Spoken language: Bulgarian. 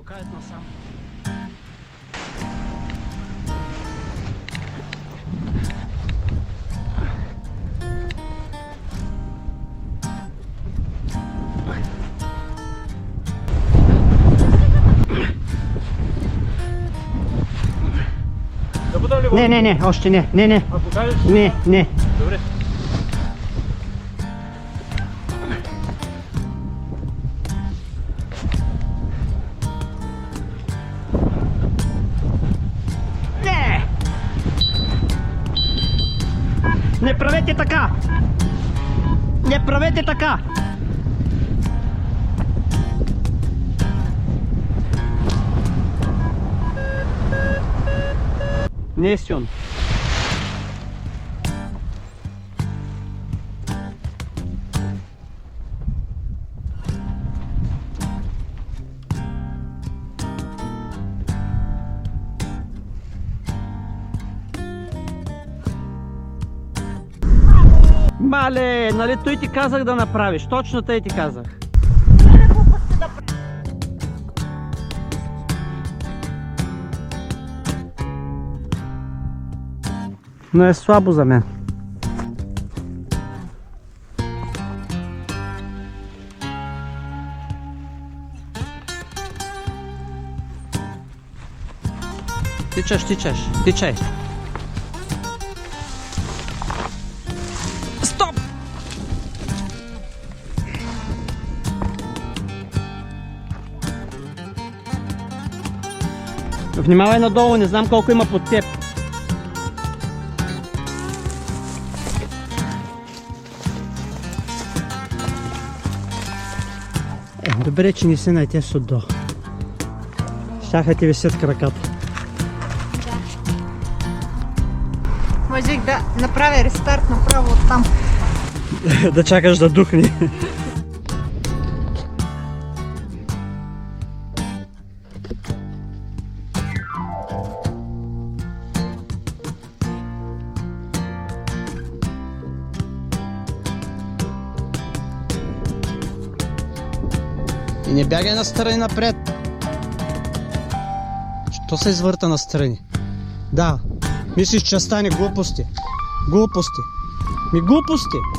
покажат насам. Да бъда ли вода? Не, още не. Не. А покажеш? Не. Добре. Не правете така! Не правете така! Не е силно. Мале, нали той ти казах да направиш, точно тъй ти казах. Но е слабо за мен. Тичай. Стоп! Внимавай надолу, не знам колко има под теб. Добре, че не си най-тежко отдолу. Щяха ти висят краката. Можех да направя рестарт направо от там. Да чакаш да духне. И не бягай настрани напред. Що се извърта настрани? Да, мислиш, че стане глупости. Глупости. Глупости!